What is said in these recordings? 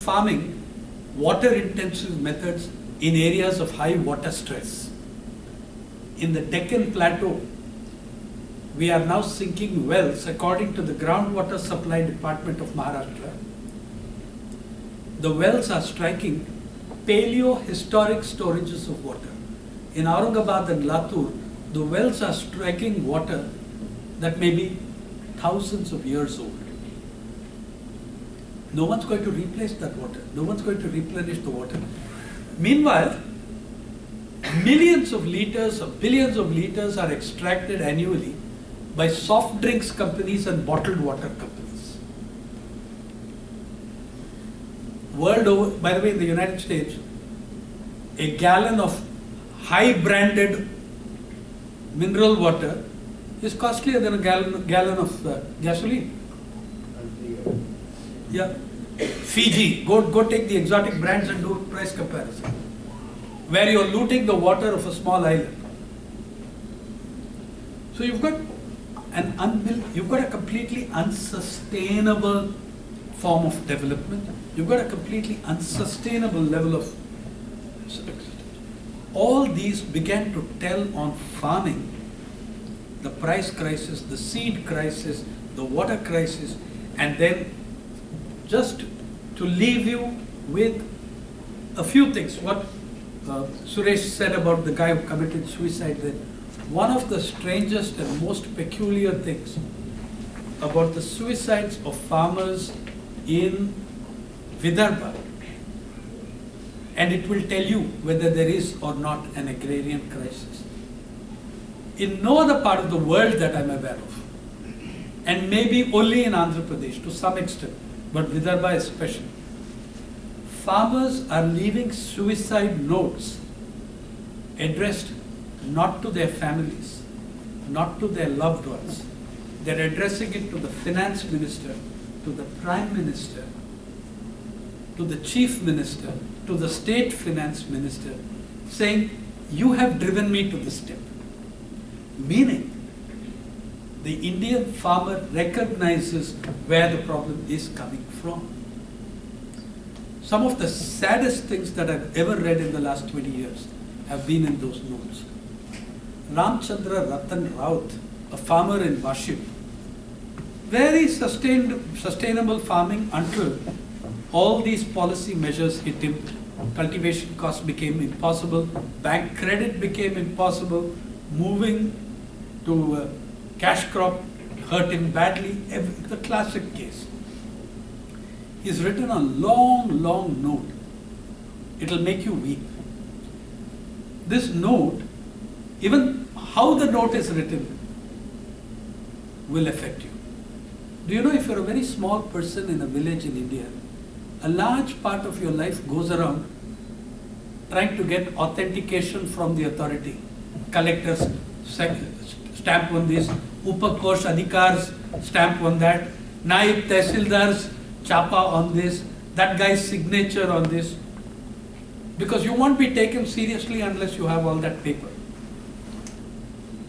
farming water-intensive methods in areas of high water stress. In the Deccan Plateau, we are now sinking wells according to the Groundwater Supply Department of Maharashtra. The wells are striking paleo-historic storages of water. In Aurangabad and Latur, the wells are striking water that may be thousands of years old. No one's going to replace that water. No one's going to replenish the water. Meanwhile, millions of liters or billions of liters are extracted annually by soft drinks companies and bottled water companies. World over, by the way, in the United States, a gallon of high branded mineral water is costlier than a gallon of gasoline. Yeah, Fiji, go take the exotic brands and do price comparison, where you're looting the water of a small island. So you've got a completely unsustainable form of development. You've got a completely unsustainable level of existence. All these began to tell on farming, the price crisis, the seed crisis, the water crisis, and then just to leave you with a few things. What Suresh said about the guy who committed suicide, that one of the strangest and most peculiar things about the suicides of farmers in Vidarbha, and it will tell you whether there is or not an agrarian crisis. In no other part of the world that I'm aware of, and maybe only in Andhra Pradesh to some extent, but Vidarbha especially, farmers are leaving suicide notes addressed not to their families, not to their loved ones. They're addressing it to the finance minister, to the prime minister, to the chief minister, to the state finance minister, saying, you have driven me to this step. Meaning, the Indian farmer recognizes where the problem is coming from. Some of the saddest things that I've ever read in the last 20 years have been in those notes. Ramchandra Ratan Raut, a farmer in Vashim, very sustainable farming until all these policy measures hit him. Cultivation costs became impossible, bank credit became impossible, moving to cash crop hurt him badly, the classic case. He's written a long, long note. It'll make you weep. This note, even how the note is written, will affect you. Do you know, if you're a very small person in a village in India, a large part of your life goes around trying to get authentication from the authority. Collectors stamp on this, Upakosh Adhikars stamp on that, Naib Tehsildars chapa on this, that guy's signature on this, because you won't be taken seriously unless you have all that paper.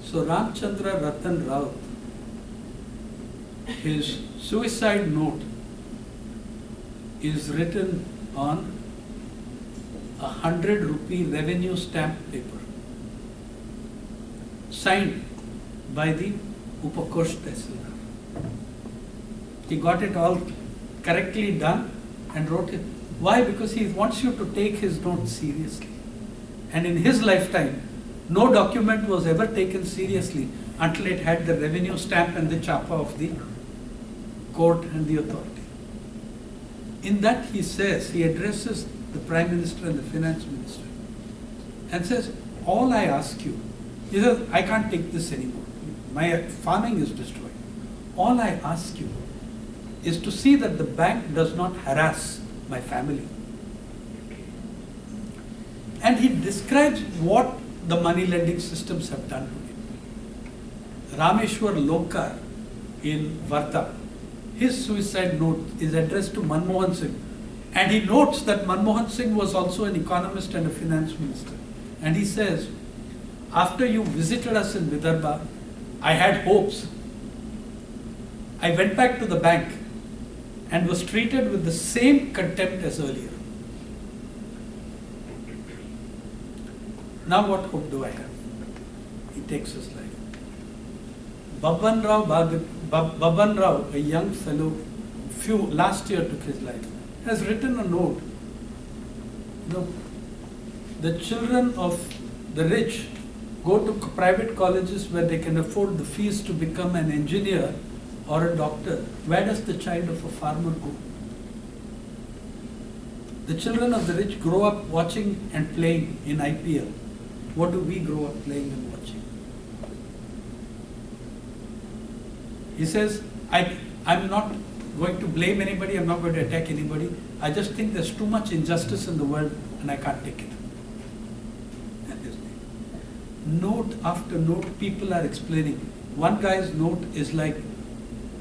So Ramchandra Ratan Raut, his suicide note is written on 100 rupee revenue stamp paper, signed by the Upakosh Tehsildar. He got it all correctly done and wrote it. Why? Because he wants you to take his note seriously. And in his lifetime, no document was ever taken seriously until it had the revenue stamp and the chapa of the court and the authority. In that he says, he addresses the Prime Minister and the Finance Minister and says, all I ask you, he says, I can't take this anymore. My farming is destroyed. All I ask you is to see that the bank does not harass my family. And he describes what the money lending systems have done to him. Rameshwar Lokar in Varta, his suicide note is addressed to Manmohan Singh. And he notes that Manmohan Singh was also an economist and a finance minister. And he says, after you visited us in Vidarbha, I had hopes. I went back to the bank and was treated with the same contempt as earlier. Now what hope do I have? He takes his life. Babban Rao, a young fellow, last year took his life, has written a note. The children of the rich go to private colleges where they can afford the fees to become an engineer or a doctor. Where does the child of a farmer go? The children of the rich grow up watching and playing in IPL. What do we grow up playing and watching? He says, I'm not going to blame anybody, I'm not going to attack anybody. I just think there's too much injustice in the world and I can't take it. Note after note, people are explaining. One guy's note is like,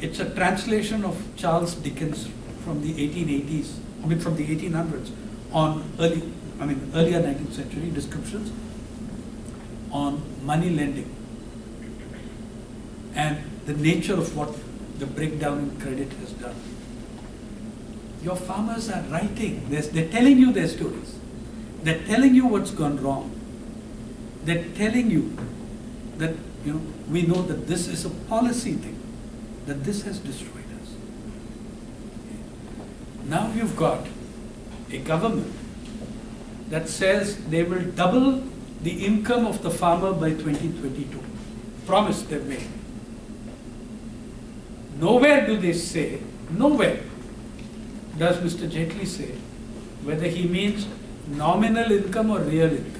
it's a translation of Charles Dickens from the 1880s, from the 1800s, on earlier 19th century descriptions on money lending and the nature of what the breakdown in credit has done. Your farmers are writing, they're telling you their stories. They're telling you what's gone wrong. They're telling you that, we know that this is a policy thing, that this has destroyed us. Now you've got a government that says they will double the income of the farmer by 2022. Promise they've made. Nowhere do they say, nowhere does Mr. Jaitley say whether he means nominal income or real income.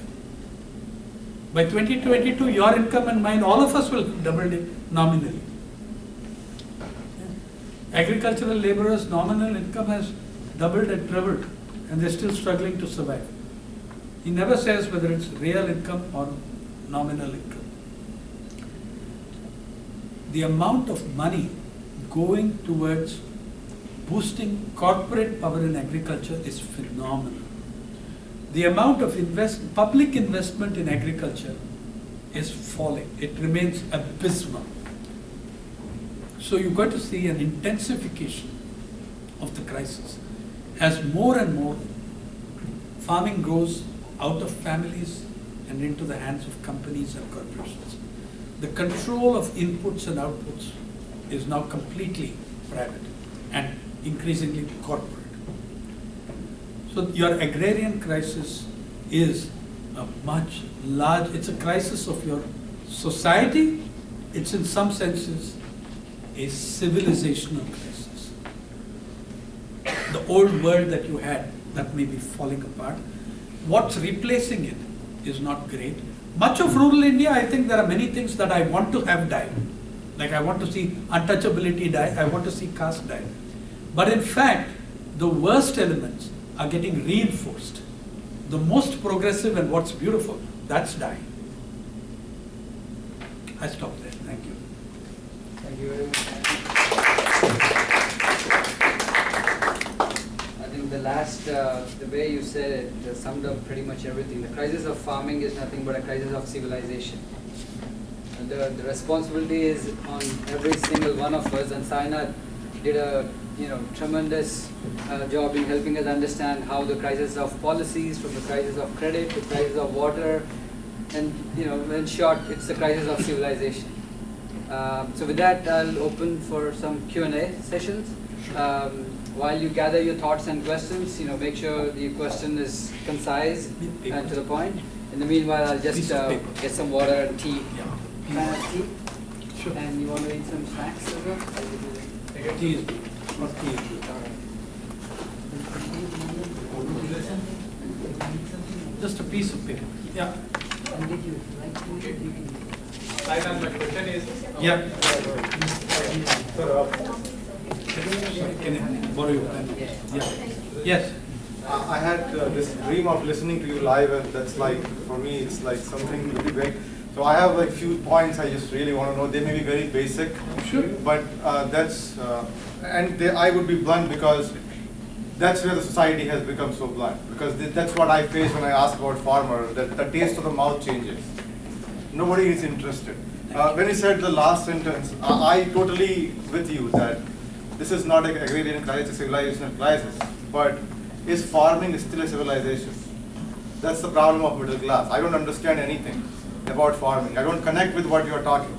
By 2022, your income and mine, all of us will double it nominally. Agricultural laborers' nominal income has doubled and trebled, and they're still struggling to survive. He never says whether it's real income or nominal income. The amount of money going towards boosting corporate power in agriculture is phenomenal. The amount of public investment in agriculture is falling. It remains abysmal. So you're going to see an intensification of the crisis as more and more farming grows out of families and into the hands of companies and corporations. The control of inputs and outputs is now completely private and increasingly corporate. So your agrarian crisis is it's a crisis of your society. It's in some senses a civilizational crisis. The old world that you had, that may be falling apart. What's replacing it is not great. Much of rural India, I think there are many things that I want to have die. Like I want to see untouchability die, I want to see caste die. But in fact, the worst elements are getting reinforced. The most progressive and what's beautiful, that's dying. I stop there. Thank you. Thank you very much. I think the way you said it summed up pretty much everything. The crisis of farming is nothing but a crisis of civilization. And the responsibility is on every single one of us, and Sainath did a tremendous job in helping us understand how the crisis of policies, from the crisis of credit to crisis of water, and in short, it's the crisis of civilization. So with that, I'll open for some Q&A sessions. While you gather your thoughts and questions, make sure the question is concise and to the point. In the meanwhile, I'll just get some water and tea. Yeah. Can I have tea? Sure. And you want to eat some snacks as well? Tea is good. Not tea is good. Just a piece of paper. Yeah. My question is. Yeah. Can I borrow your pen? Yeah. Yes. I had this dream of listening to you live, and that's like, for me, it's like something really big. So I have like few points I just really want to know. They may be very basic, Sure. but I would be blunt because that's where the society has become so blunt. Because that's what I face when I ask about farmer, that the taste of the mouth changes. Nobody is interested. When you said the last sentence, I totally with you that this is not an agrarian crisis, it's a civilizational crisis, but is farming still a civilization? That's the problem of middle class. I don't understand anything about farming. I don't connect with what you're talking.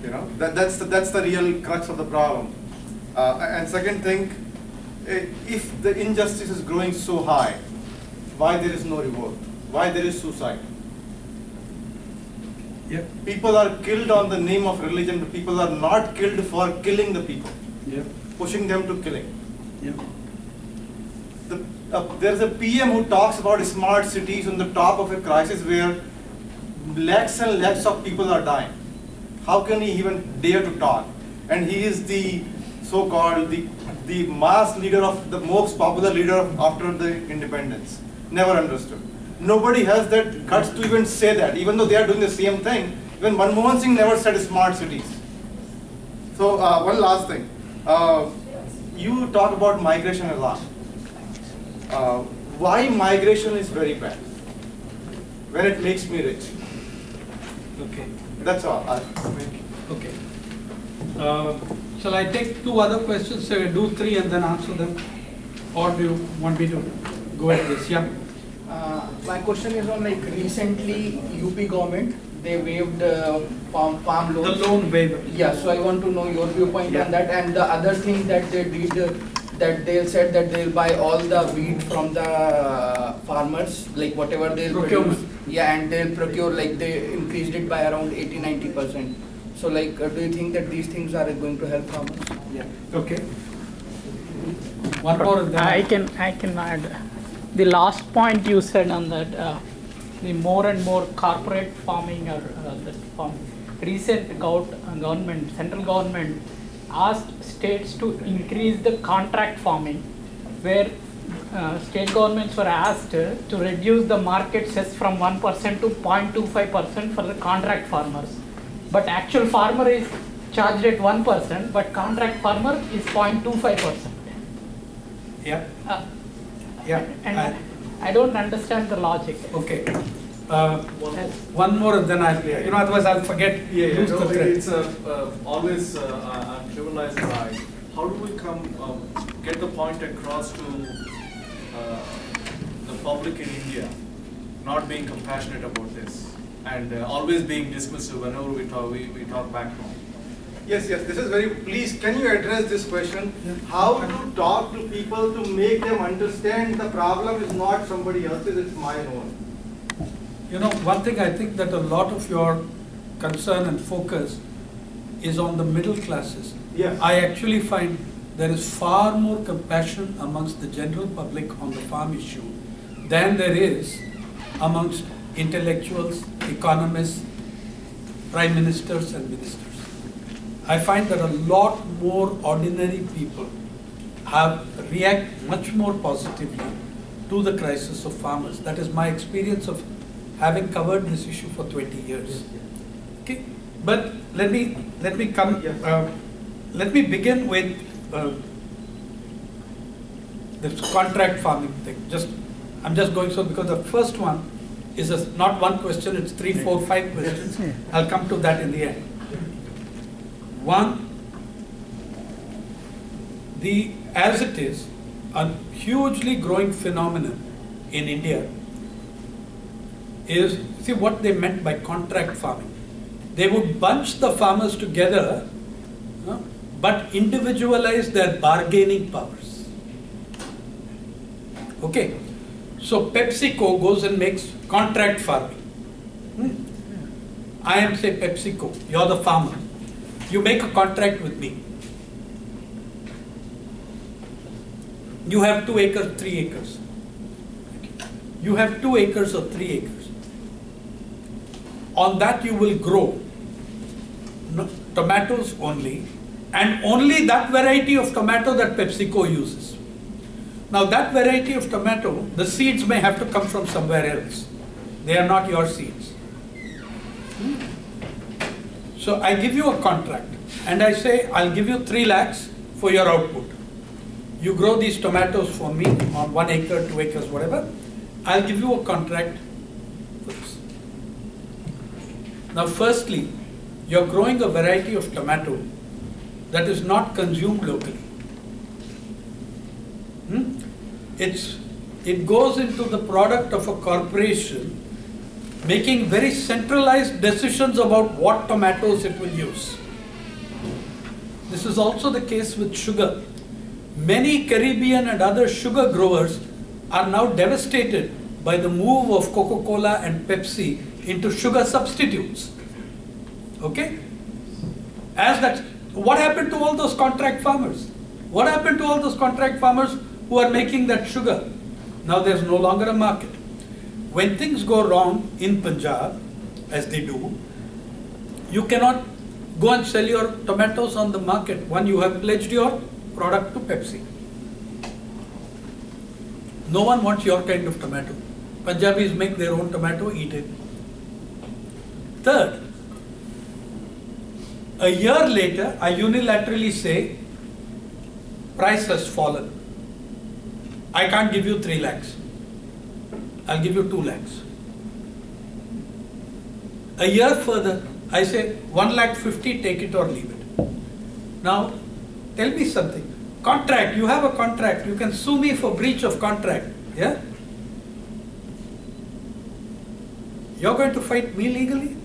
You know, that's the real crux of the problem. And second thing, if the injustice is growing so high, why there is no revolt? Why there is suicide? Yep. People are killed on the name of religion, but people are not killed for killing the people, Yep. pushing them to killing. Yep. There's a PM who talks about smart cities on the top of a crisis where lakhs and lakhs of people are dying. How can he even dare to talk? And he is the so-called the mass leader of the most popular leader after the independence. Never understood. Nobody has that guts to even say that, even though they are doing the same thing. Even Manmohan Singh never said smart cities. So one last thing. You talk about migration a lot. Why migration is very bad? When it makes me rich. Okay. That's all. Okay. Shall I take two other questions? So do three and then answer them? Or do you want me to go at this? Yeah. My question is on like recently UP government, they waived farm loans. The loan waiver. Yeah, so I want to know your viewpoint on that. And the other thing that they did, that they said that they'll buy all the wheat from the farmers, like whatever they'll Procurement. produce. Yeah, and they'll procure, like they increased it by around 80-90%. So like, do you think that these things are going to help farmers? Yeah. Okay. One more and then I can add. The last point you said on that, the more and more corporate farming or that farm. Recent government, central government asked states to increase the contract farming, where state governments were asked to reduce the market cess from 1% to 0.25% for the contract farmers. But actual farmer is charged at 1%, but contract farmer is 0.25%. yeah. And Yeah. I don't understand the logic. Okay. One more and then I'll, otherwise I'll forget. Lose the thread. It's always I'm trivialized by how do we get the point across to the public in India not being compassionate about this and always being dismissive whenever we talk back home. Yes, this is very, please, can you address this question? How to talk to people to make them understand the problem is not somebody else's, it's my own. One thing I think that a lot of your concern and focus is on the middle classes. Yes. I actually find there is far more compassion amongst the general public on the farm issue than there is amongst intellectuals, economists, prime ministers and ministers. I find that a lot more ordinary people react much more positively to the crisis of farmers. That is my experience of having covered this issue for 20 years. Okay, but let me begin with this contract farming thing. I'm just going so because the first one is not one question; it's 3, 4, 5 questions. I'll come to that in the end. One, as it is, a hugely growing phenomenon in India is, see what they meant by contract farming. They would bunch the farmers together, but individualize their bargaining powers. Okay, so PepsiCo goes and makes contract farming. I am, say, PepsiCo, you're the farmer. You make a contract with me. You have 2 acres, 3 acres. You have 2 acres or 3 acres. On that you will grow tomatoes only, and only that variety of tomato that PepsiCo uses. Now that variety of tomato, the seeds may have to come from somewhere else. They are not your seeds. So I give you a contract and I say, I'll give you 3 lakhs for your output. You grow these tomatoes for me on 1 acre, 2 acres, whatever. I'll give you a contract for this. Now firstly, you're growing a variety of tomato that is not consumed locally. Hmm? It goes into the product of a corporation making very centralized decisions about what tomatoes it will use. This is also the case with sugar. Many Caribbean and other sugar growers are now devastated by the move of Coca-Cola and Pepsi into sugar substitutes. Okay? What happened to all those contract farmers? What happened to all those contract farmers who are making that sugar? Now there's no longer a market. When things go wrong in Punjab, as they do, you cannot go and sell your tomatoes on the market when you have pledged your product to Pepsi. No one wants your kind of tomato. Punjabis make their own tomato, eat it. Third, a year later, I unilaterally say, price has fallen. I can't give you 3 lakhs. I'll give you 2 lakhs. A year further, I say 1,50,000, take it or leave it. Now, tell me something. Contract, you have a contract. You can sue me for breach of contract. Yeah? You're going to fight me legally?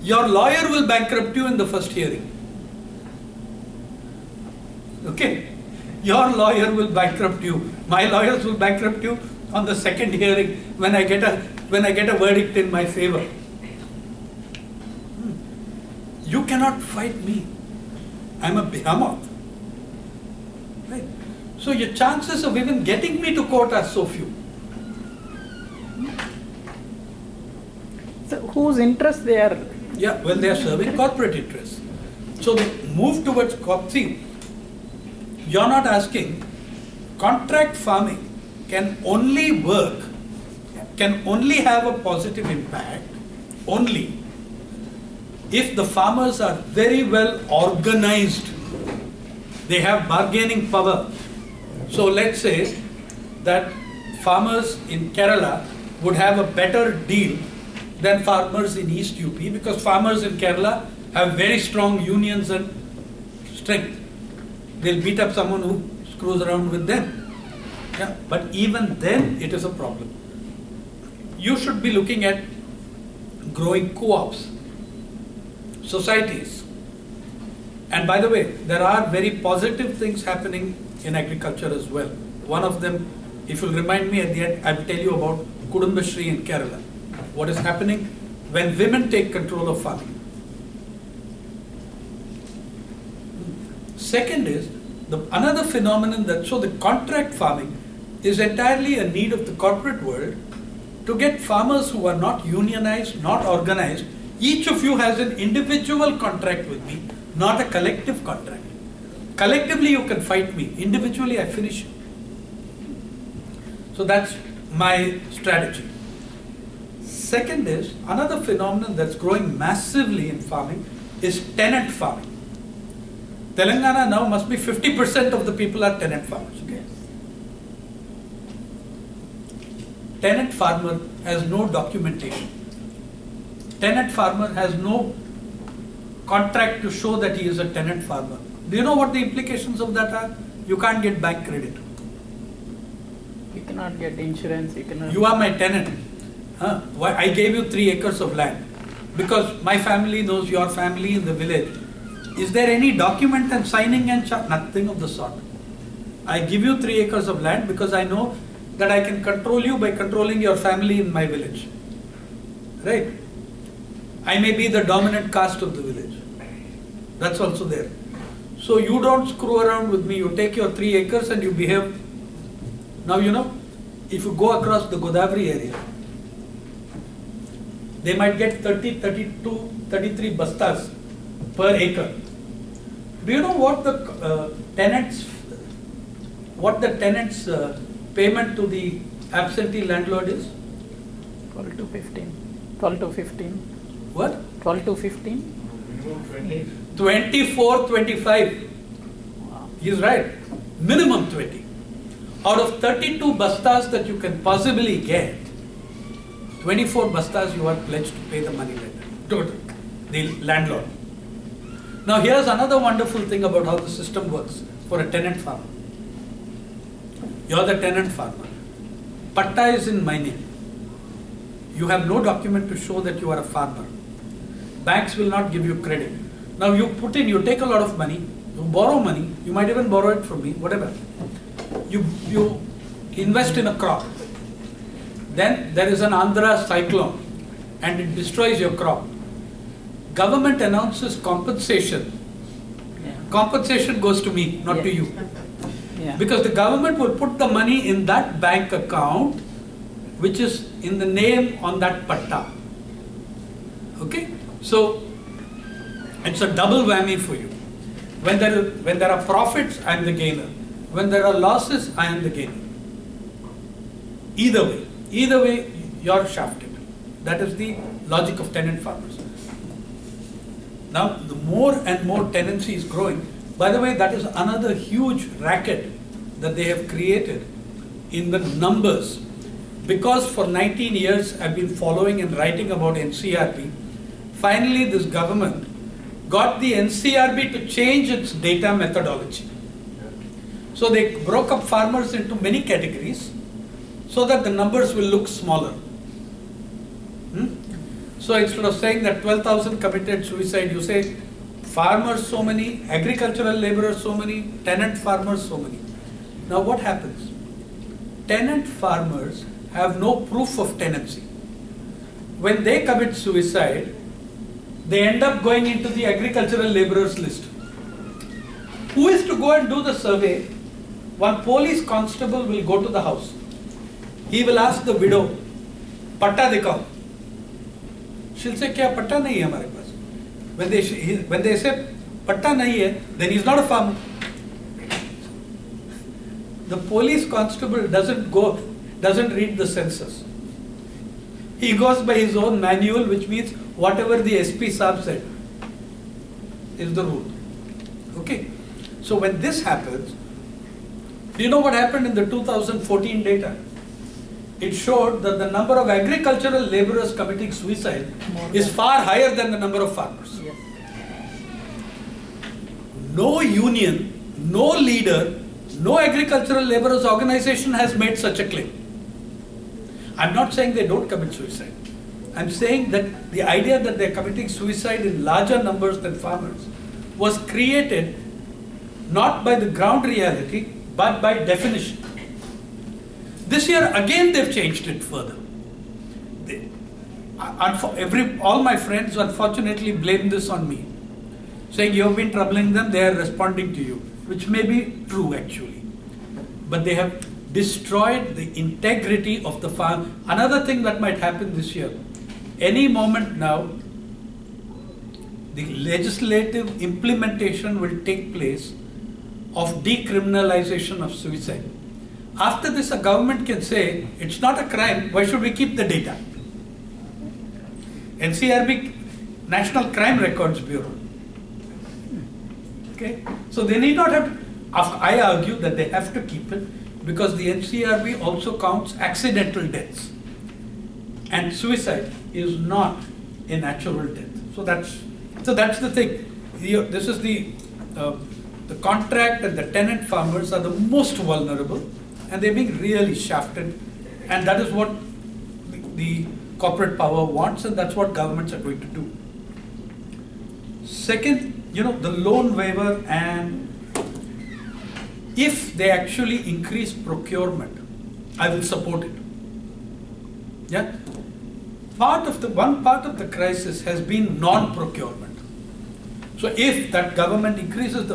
Your lawyer will bankrupt you in the first hearing. Okay? Your lawyer will bankrupt you. My lawyers will bankrupt you on the second hearing when I get a verdict in my favor. You cannot fight me. I'm a behemoth. Right? So your chances of even getting me to court are so few. So whose interest they are? Yeah, well, they are serving corporate interests. So they move towards see, you're not asking, contract farming can only work, can only have a positive impact only if the farmers are very well organized. They have bargaining power. So let's say that farmers in Kerala would have a better deal than farmers in East UP, because farmers in Kerala have very strong unions and strength. They'll beat up someone who screws around with them. Yeah? But even then, it is a problem. You should be looking at growing co-ops, societies. And by the way, there are very positive things happening in agriculture as well. One of them, if you'll remind me at the end, I will tell you about Kudumbashree in Kerala. What is happening when women take control of farming. Second is, another phenomenon so the contract farming is entirely a need of the corporate world to get farmers who are not unionized, not organized. Each of you has an individual contract with me, not a collective contract. Collectively you can fight me, individually I finish you. So that's my strategy. Second is, another phenomenon that's growing massively in farming is tenant farming. Telangana now must be 50% of the people are tenant farmers. Okay? Tenant farmer has no documentation. Tenant farmer has no contract to show that he is a tenant farmer. Do you know what the implications of that are? You can't get bank credit. You cannot get insurance. You are my tenant. Huh? Why? I gave you 3 acres of land because my family knows your family in the village. Is there any document and signing and nothing of the sort? I give you 3 acres of land because I know that I can control you by controlling your family in my village. Right? I may be the dominant caste of the village. That's also there. So you don't screw around with me. You take your 3 acres and you behave. Now you know, if you go across the Godavari area, they might get 30, 32, 33 bastas per acre. Do you know what the tenants payment to the absentee landlord is? 12 to 15. 12 to 15. What? 12 to 15. 24, 25. Wow. He is right. Minimum 20. Out of 32 bastas that you can possibly get, 24 bastas you are pledged to pay the money lender, total, the landlord. Now here's another wonderful thing about how the system works for a tenant farmer. You're the tenant farmer. Patta is in my name. You have no document to show that you are a farmer. Banks will not give you credit. Now you take a lot of money, you borrow money, you might even borrow it from me, whatever. You invest in a crop. Then there is an Andhra cyclone and it destroys your crop. Government announces compensation. Yeah. Compensation goes to me, not Yeah. to you. Yeah. Because the government will put the money in that bank account which is in the name on that patta. Okay? So it's a double whammy for you. When there are profits, I am the gainer. When there are losses, I am the gainer. Either way, you're shafted. That is the logic of tenant farmers. Now, the more and more tenancy is growing. By the way, that is another huge racket that they have created in the numbers. Because for 19 years I've been following and writing about NCRB, finally this government got the NCRB to change its data methodology. So they broke up farmers into many categories so that the numbers will look smaller. So instead of saying that 12,000 committed suicide, you say farmers so many, agricultural laborers so many, tenant farmers so many. Now what happens? Tenant farmers have no proof of tenancy. When they commit suicide, they end up going into the agricultural laborers list. Who is to go and do the survey? One police constable will go to the house. He will ask the widow, patta dikhao. She'll say, kya patta nahi hai hamare paas? When they say patta nahi hai, then he's not a farmer. The police constable doesn't read the census. He goes by his own manual, which means whatever the SP Saab said is the rule. Okay? So when this happens, you know what happened in the 2014 data? It showed that the number of agricultural laborers committing suicide is far higher than the number of farmers. Yes. No union, no leader, no agricultural laborers organization has made such a claim. I'm not saying they don't commit suicide. I'm saying that the idea that they're committing suicide in larger numbers than farmers was created not by the ground reality, but by definition. This year again they've changed it further. All my friends unfortunately blame this on me, saying you've been troubling them, they are responding to you, which may be true actually. But they have destroyed the integrity of the farm. Another thing that might happen this year, any moment now, the legislative implementation will take place of decriminalization of suicide. After this, a government can say, it's not a crime, why should we keep the data? NCRB, National Crime Records Bureau. Okay? So they need not have, I argue that they have to keep it because the NCRB also counts accidental deaths. And suicide is not a natural death. So that's the thing. This is the contract and the tenant farmers are the most vulnerable and they're being really shafted. And that is what the corporate power wants and that's what governments are going to do. Second, the loan waiver, and if they actually increase procurement, I will support it. Yeah? One part of the crisis has been non-procurement. So if that government increases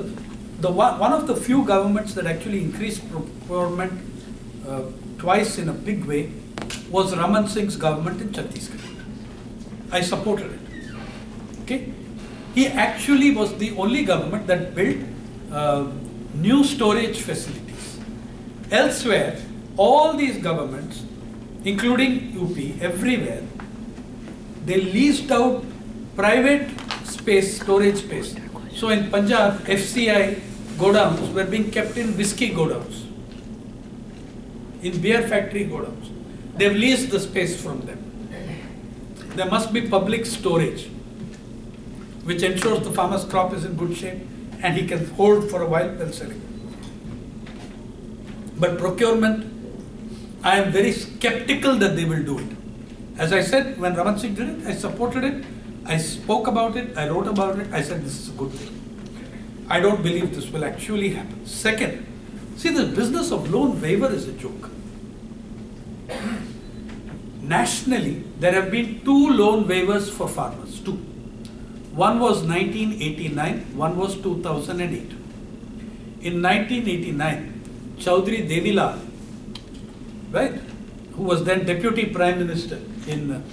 one of the few governments that actually increased procurement twice in a big way was Raman Singh's government in Chhattisgarh. I supported it. Okay? He actually was the only government that built new storage facilities. Elsewhere, all these governments, including UP, everywhere, they leased out private space, storage space. So in Punjab, FCI godowns were being kept in whiskey godowns, in beer factory godowns. They've leased the space from them. There must be public storage, which ensures the farmer's crop is in good shape and he can hold for a while while selling. But procurement, I am very skeptical that they will do it. As I said, when Raman Singh did it, I supported it, I spoke about it, I wrote about it, I said this is a good thing. I don't believe this will actually happen. Second, see, the business of loan waiver is a joke. Nationally, there have been 2 loan waivers for farmers, 2. One was 1989, one was 2008. In 1989, Chaudhry Devilal, right, who was then Deputy Prime Minister in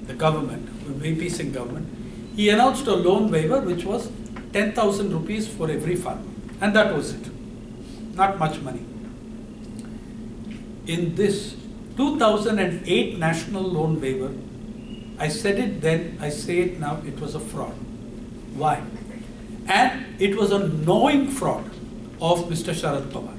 the government, VP Singh government, he announced a loan waiver which was 10,000 rupees for every farmer. And that was it. Not much money. In this 2008 national loan waiver, I said it then, I say it now, it was a fraud. Why? And it was a knowing fraud of Mr. Sharad Pawar.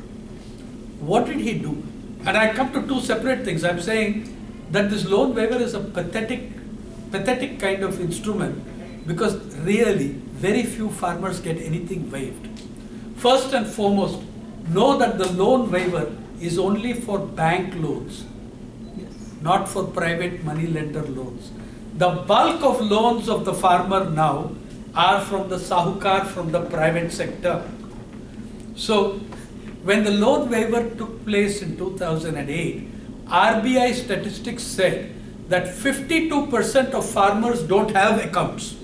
What did he do? And I come to 2 separate things. I'm saying that this loan waiver is a pathetic kind of instrument because really very few farmers get anything waived. First and foremost, know that the loan waiver is only for bank loans, not for private money lender loans. The bulk of loans of the farmer now are from the sahukar, from the private sector. So when the loan waiver took place in 2008, RBI statistics said that 52% of farmers don't have accounts.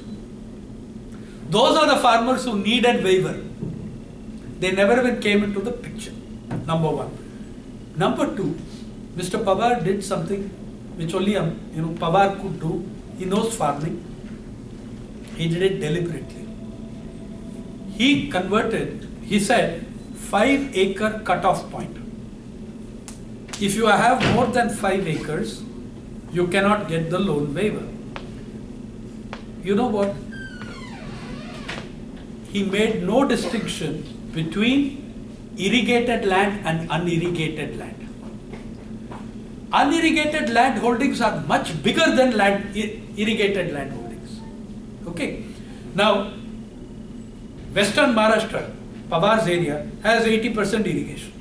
Those are the farmers who needed waiver. They never even came into the picture, number one. Number two, Mr. Pawar did something which only Pawar could do. He knows farming. He did it deliberately. He converted, he said, 5-acre cutoff point. If you have more than 5 acres, you cannot get the loan waiver. You know what? He made no distinction between irrigated land and unirrigated land. Unirrigated land holdings are much bigger than irrigated land holdings. Okay. Now, Western Maharashtra, Pawar's area, has 80% irrigation.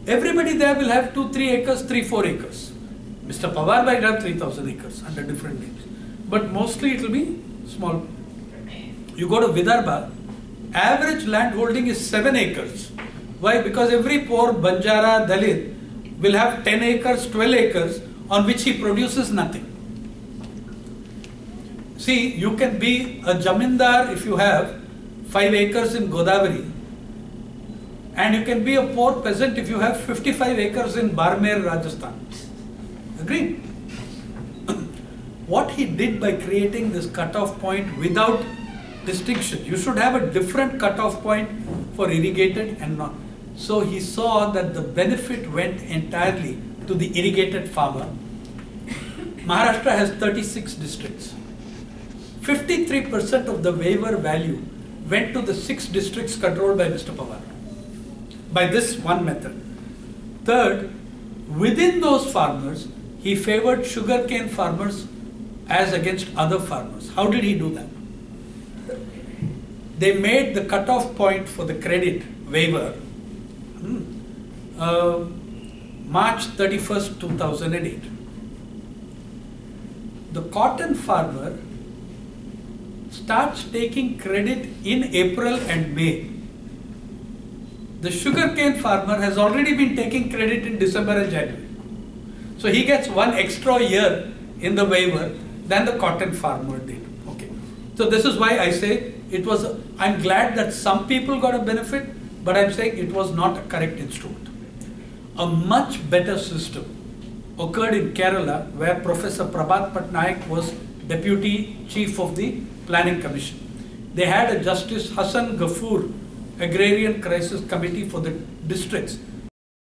Everybody there will have 2-3 acres, 3-4 acres. Mr. Pawar might have 3,000 acres under different names. But mostly it will be small. You go to Vidarbha, average land holding is 7 acres. Why? Because every poor Banjara, Dalit will have 10 acres, 12 acres on which he produces nothing. See, you can be a Jamindar if you have 5 acres in Godavari, and you can be a poor peasant if you have 55 acres in Barmer, Rajasthan. Agreed? What he did by creating this cutoff point without distinction, you should have a different cutoff point for irrigated and not. So he saw that the benefit went entirely to the irrigated farmer. Maharashtra has 36 districts. 53% of the waiver value went to the 6 districts controlled by Mr. Pawar, by this one method. Third, within those farmers, he favored sugarcane farmers as against other farmers. How did he do that? They made the cutoff point for the credit waiver March 31st, 2008. The cotton farmer starts taking credit in April and May. The sugarcane farmer has already been taking credit in December and January. So he gets 1 extra year in the waiver than the cotton farmer did. Okay. So this is why I say it was, I'm glad that some people got a benefit, but I'm saying it was not a correct instrument. A much better system occurred in Kerala, where Professor Prabhat Patnaik was Deputy Chief of the Planning Commission. They had a Justice Hassan Ghafoor Agrarian Crisis Committee for the districts.